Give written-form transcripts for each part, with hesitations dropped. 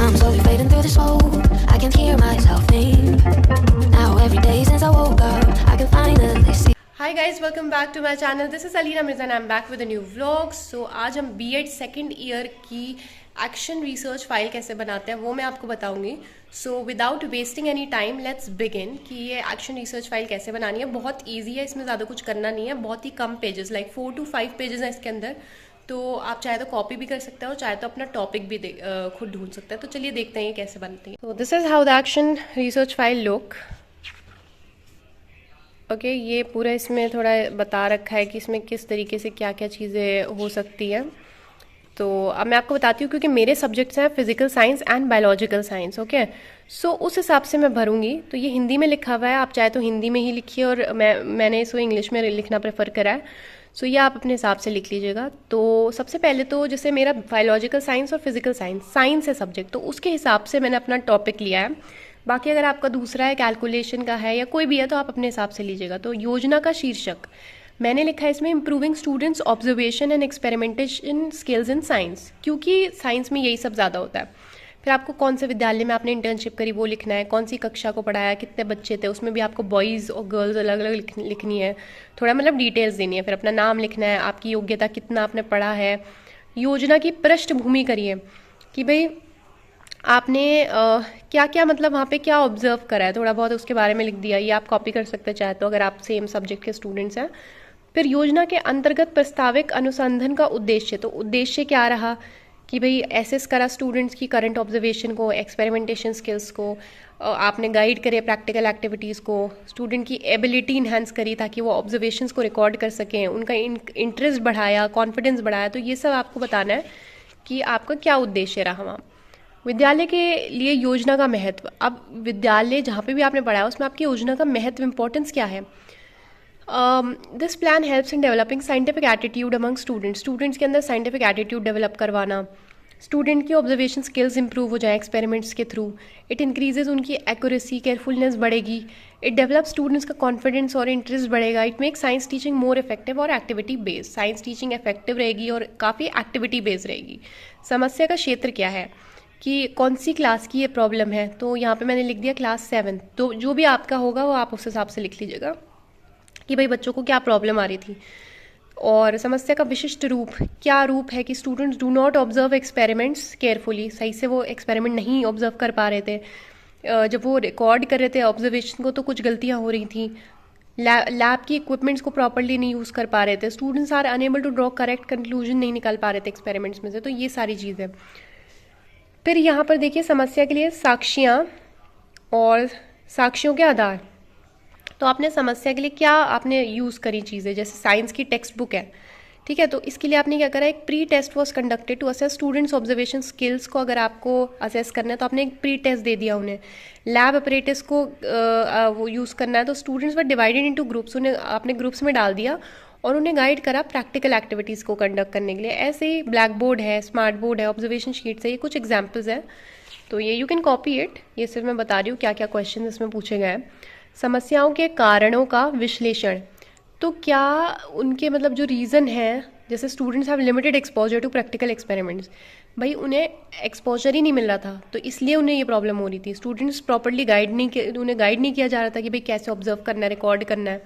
I'm slowly fading through the smoke. I can hear myself think. Now every day since I woke up, I can finally see. Hi guys, welcome back to my channel. This is Alina Mirza and I'm back with a new vlog. So आज हम B.Ed second year की action research file कैसे बनाते हैं वो मैं आपको बताऊंगी. So without wasting any time let's begin कि ये एक्शन रिसर्च फाइल कैसे बनानी है. बहुत ईजी है, इसमें ज़्यादा कुछ करना नहीं है, बहुत ही कम पेजेस, लाइक 4 to 5 पेजेस हैं इसके अंदर. तो आप चाहे तो कॉपी भी कर सकते हो, चाहे तो अपना टॉपिक भी खुद ढूंढ सकते हैं. तो चलिए देखते हैं ये कैसे बनती है. तो this is how the action research file look. Okay, ये पूरा इसमें थोड़ा बता रखा है कि इसमें किस तरीके से क्या क्या चीज़ें हो सकती हैं. तो अब मैं आपको बताती हूँ, क्योंकि मेरे सब्जेक्ट्स हैं physical science and biological science. Okay, so उस हिसाब से मैं भरूंगी. तो ये हिंदी में लिखा हुआ है, आप चाहे तो हिंदी में ही लिखिए, और मैंने इसको इंग्लिश में लिखना प्रेफर करा है. सो ये आप अपने हिसाब से लिख लीजिएगा. तो सबसे पहले तो जैसे मेरा बायोलॉजिकल साइंस और फिजिकल साइंस है सब्जेक्ट, तो उसके हिसाब से मैंने अपना टॉपिक लिया है. बाकी अगर आपका दूसरा है, कैलकुलेशन का है या कोई भी है, तो आप अपने हिसाब से लीजिएगा. तो योजना का शीर्षक मैंने लिखा है इसमें improving students observation and experimentation skills in science, क्योंकि साइंस में यही सब ज़्यादा होता है. फिर आपको कौन से विद्यालय में आपने इंटर्नशिप करी वो लिखना है, कौन सी कक्षा को पढ़ाया, कितने बच्चे थे, उसमें भी आपको बॉयज़ और गर्ल्स अलग अलग लिखनी है. थोड़ा मतलब डिटेल्स देनी है. फिर अपना नाम लिखना है, आपकी योग्यता, कितना आपने पढ़ा है. योजना की पृष्ठभूमि करिए कि भाई आपने क्या क्या मतलब वहाँ पे क्या ऑब्जर्व करा है, थोड़ा बहुत उसके बारे में लिख दिया. ये आप कॉपी कर सकते हैं चाहे तो, अगर आप सेम सब्जेक्ट के स्टूडेंट्स हैं. फिर योजना के अंतर्गत प्रस्तावित अनुसंधान का उद्देश्य. तो उद्देश्य क्या रहा कि भाई एसेस करा स्टूडेंट्स की करंट ऑब्जर्वेशन को, एक्सपेरिमेंटेशन स्किल्स को, आपने गाइड करे प्रैक्टिकल एक्टिविटीज़ को, स्टूडेंट की एबिलिटी इन्हांस करी ताकि वो ऑब्जर्वेशंस को रिकॉर्ड कर सकें, उनका इंटरेस्ट बढ़ाया, कॉन्फिडेंस बढ़ाया. तो ये सब आपको बताना है कि आपका क्या उद्देश्य रहा वहाँ. विद्यालय के लिए योजना का महत्व. अब विद्यालय जहाँ पे भी आपने पढ़ा है उसमें आपकी योजना का महत्व, इंपॉर्टेंस क्या है. This plan helps in developing scientific attitude among students के अंदर साइंटिफिक एटीट्यूड डेवलप करवाना, स्टूडेंट की ऑब्जर्वेशन स्किल्स इंप्रूव हो जाए एक्सपेरिमेंट्स के थ्रू. इट इंक्रीजेज उनकी एक्यूरेसी, केयरफुलनेस बढ़ेगी. इट डेवलप स्टूडेंट्स का कॉन्फिडेंस और इंटरेस्ट बढ़ेगा. It make science teaching more effective और activity based. Science teaching effective रहेगी और काफ़ी एक्टिविटी बेस्ड रहेगी. समस्या का क्षेत्र क्या है कि कौन सी क्लास की ये प्रॉब्लम है. तो यहाँ पे मैंने लिख दिया क्लास 7. तो जो भी आपका होगा वो आप उस हिसाब से लिख लीजिएगा कि भाई बच्चों को क्या प्रॉब्लम आ रही थी. और समस्या का विशिष्ट रूप, क्या रूप है कि students do not observe experiments carefully. सही से वो एक्सपेरिमेंट नहीं ऑब्जर्व कर पा रहे थे. जब वो रिकॉर्ड कर रहे थे ऑब्जर्वेशन को तो कुछ गलतियाँ हो रही थी. लैब की इक्विपमेंट्स को प्रॉपरली नहीं यूज़ कर पा रहे थे. Students are unable to draw correct conclusion नहीं निकाल पा रहे थे एक्सपेरिमेंट्स में से. तो ये सारी चीज़ें. फिर यहाँ पर देखिए समस्या के लिए साक्षियाँ और साक्ष्यों के आधार. तो आपने समस्या के लिए क्या आपने यूज़ करी चीज़ें, जैसे साइंस की टेक्स्ट बुक है, ठीक है. तो इसके लिए आपने क्या करा, एक pre test was conducted to assess students observation skills को. अगर आपको असेस करना है तो आपने एक प्री टेस्ट दे दिया उन्हें. लैब अपरेटस को वो यूज़ करना है, तो students were divided into groups. उन्हें आपने ग्रुप्स में डाल दिया और उन्हें गाइड करा प्रैक्टिकल एक्टिविटीज़ को कंडक्ट करने के लिए. ऐसे ही ब्लैक बोर्ड है, स्मार्ट बोर्ड है, ऑब्जर्वेशन शीट्स है, ये कुछ एग्जाम्पल्स हैं. तो ये यू कैन कॉपी इट. ये सिर्फ मैं बता रही हूँ क्या क्या क्वेश्चन इसमें पूछे गए हैं. समस्याओं के कारणों का विश्लेषण. तो क्या उनके मतलब जो रीज़न है, जैसे students have limited exposure to practical experiments. भाई उन्हें एक्सपोजर ही नहीं मिल रहा था, तो इसलिए उन्हें ये प्रॉब्लम हो रही थी. स्टूडेंट्स प्रॉपर्ली उन्हें गाइड नहीं किया जा रहा था कि भाई कैसे ऑब्जर्व करना है, रिकॉर्ड करना है.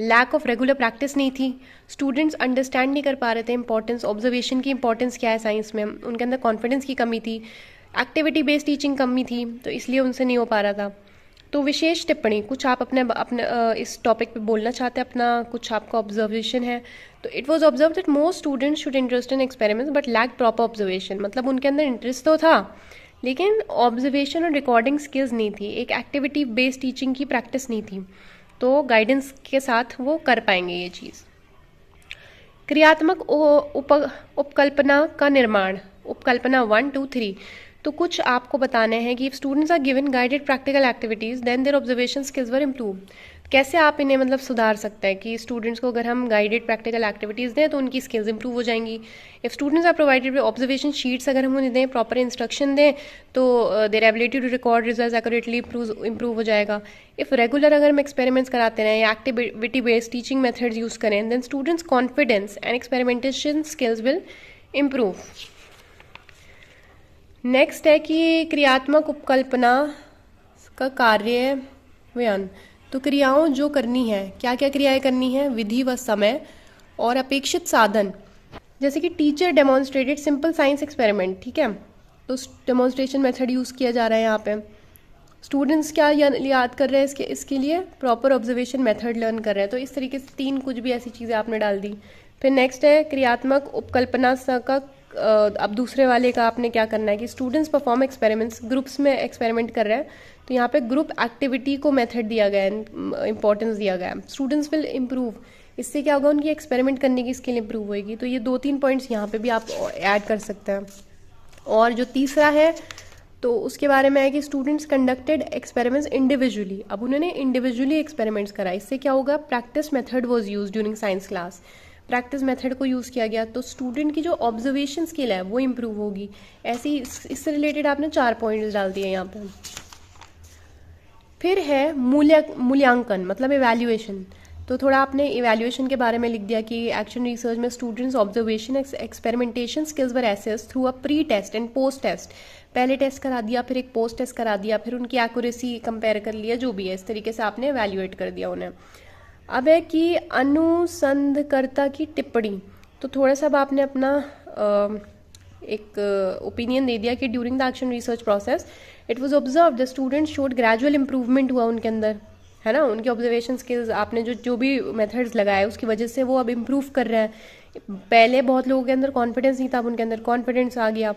लैक ऑफ रेगुलर प्रैक्टिस नहीं थी. स्टूडेंट्स अंडरस्टैंड नहीं कर पा रहे थे इंपॉर्टेंस, ऑब्जर्वेशन की इंपॉर्टेंस क्या है साइंस में. उनके अंदर कॉन्फिडेंस की कमी थी. एक्टिविटी बेस्ड टीचिंग कमी थी, तो इसलिए उनसे नहीं हो पा रहा था. तो विशेष टिप्पणी, कुछ आप अपने इस टॉपिक पे बोलना चाहते हैं, अपना कुछ आपका ऑब्जर्वेशन है. तो it was observe that most students should interest in experiments but lack proper observation. मतलब उनके अंदर इंटरेस्ट तो था लेकिन ऑब्जर्वेशन और रिकॉर्डिंग स्किल्स नहीं थी, एक एक्टिविटी बेस्ड टीचिंग की प्रैक्टिस नहीं थी. तो गाइडेंस के साथ वो कर पाएंगे ये चीज़. क्रियात्मक उपकल्पना का निर्माण. उपकल्पना 1, 2, 3. तो कुछ आपको बताने हैं कि if students are given guided practical activities then their observation skills were improve. कैसे आप इन्हें मतलब सुधार सकते हैं कि स्टूडेंट्स को अगर हम गाइडेड प्रैक्टिकल एक्टिविटीज़ दें तो उनकी स्किल्स इंप्रूव हो जाएंगी. If students are provided with observation sheets, अगर हम उन्हें दें, प्रॉपर इंस्ट्रक्शन दें, तो their ability to record results accurately improve हो जाएगा. इफ रेगुलर अगर हम एक्सपेरिमेंट्स कराते रहें या activity based teaching methods use करें then students confidence and experimentation skills will improve. Next है कि क्रियात्मक उपकल्पना का कार्यान्वयन। तो क्रियाओं जो करनी है, क्या क्या क्रियाएं करनी है, विधि व समय और अपेक्षित साधन। जैसे कि teacher demonstrated simple science experiment, ठीक है, तो डेमोन्स्ट्रेशन मेथड यूज़ किया जा रहा है यहाँ पे। स्टूडेंट्स क्या याद कर रहे हैं इसके लिए, प्रॉपर ऑब्जर्वेशन मेथड लर्न कर रहे हैं। तो इस तरीके से 3 कुछ भी ऐसी चीज़ें आपने डाल दी। फिर नेक्स्ट है क्रियात्मक उपकल्पना का अब दूसरे वाले का आपने क्या करना है कि स्टूडेंट्स परफॉर्म एक्सपेरिमेंट्स, ग्रुप्स में एक्सपेरिमेंट कर रहे हैं, तो यहाँ पे ग्रुप एक्टिविटी को मेथड दिया गया है, इंपॉर्टेंस दिया गया है। स्टूडेंट्स विल इम्प्रूव, इससे क्या होगा, उनकी एक्सपेरिमेंट करने की स्किल इंप्रूव होगी। तो ये 2-3 पॉइंट्स यहाँ पे भी आप ऐड कर सकते हैं। और जो तीसरा है तो उसके बारे में है कि स्टूडेंट्स कंडक्टेड एक्सपेरिमेंट्स इंडिविजुअली। अब उन्होंने इंडिविजुअली एक्सपेरिमेंट्स करा, इससे क्या होगा, practice method was used during science class, practice method को यूज़ किया गया, तो स्टूडेंट की जो ऑब्जर्वेशन स्किल है वो इम्प्रूव होगी। ऐसी इससे रिलेटेड आपने 4 पॉइंट्स डाल दिए यहाँ पर। फिर है मूल्यांकन, मतलब इवैल्यूएशन। तो थोड़ा आपने इवैल्यूएशन के बारे में लिख दिया कि एक्शन रिसर्च में students observation experimentation skills were assess through a pre test and post test. पहले टेस्ट करा दिया, फिर एक पोस्ट टेस्ट करा दिया, फिर उनकी एक्यूरेसी कंपेयर कर लिया, जो भी है इस तरीके से आपने इवैल्यूएट कर दिया उन्हें। अब है कि अनुसंधकर्ता की टिप्पणी। तो थोड़ा सा अब आपने अपना एक ओपिनियन दे दिया कि during the action research process it was observe the students showed gradual improvement हुआ उनके अंदर, है ना, उनके ऑब्जर्वेशन स्किल्स, आपने जो भी मेथड्स लगाए उसकी वजह से वो अब इम्प्रूव कर रहे हैं। पहले बहुत लोगों के अंदर कॉन्फिडेंस नहीं था, अब उनके अंदर कॉन्फिडेंस आ गया।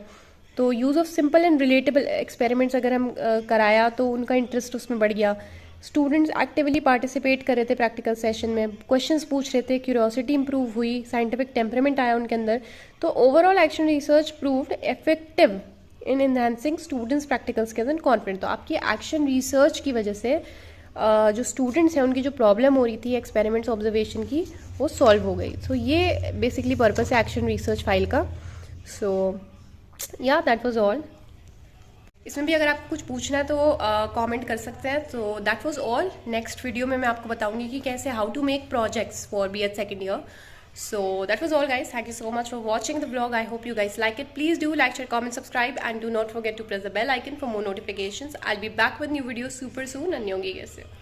तो use of simple and relatable experiments अगर हम कराया तो उनका इंटरेस्ट उसमें बढ़ गया। स्टूडेंट्स एक्टिवली पार्टिसिपेट कर रहे थे प्रैक्टिकल सेशन में, क्वेश्चंस पूछ रहे थे, क्यूरियोसिटी इंप्रूव हुई, साइंटिफिक टेम्परामेंट आया उनके अंदर। तो overall action research proved effective in enhancing students practical skills and confidence. तो आपकी एक्शन रिसर्च की वजह से जो स्टूडेंट्स हैं उनकी जो प्रॉब्लम हो रही थी एक्सपेरिमेंट्स ऑब्जर्वेशन की, वो सॉल्व हो गई। सो ये बेसिकली पर्पस है एक्शन रिसर्च फाइल का। सो या दैट वाज ऑल। इसमें भी अगर आपको कुछ पूछना है तो कमेंट कर सकते हैं। तो that was all. Next video में मैं आपको बताऊंगी कि कैसे how to make projects for BEd second year. So that was all guys. Thank you so much for watching the vlog. I hope you guys like it. Please do like, share, comment, subscribe and do not forget to press the bell icon for more notifications. I'll be back with new videos super soon. Annyeonghaseyo.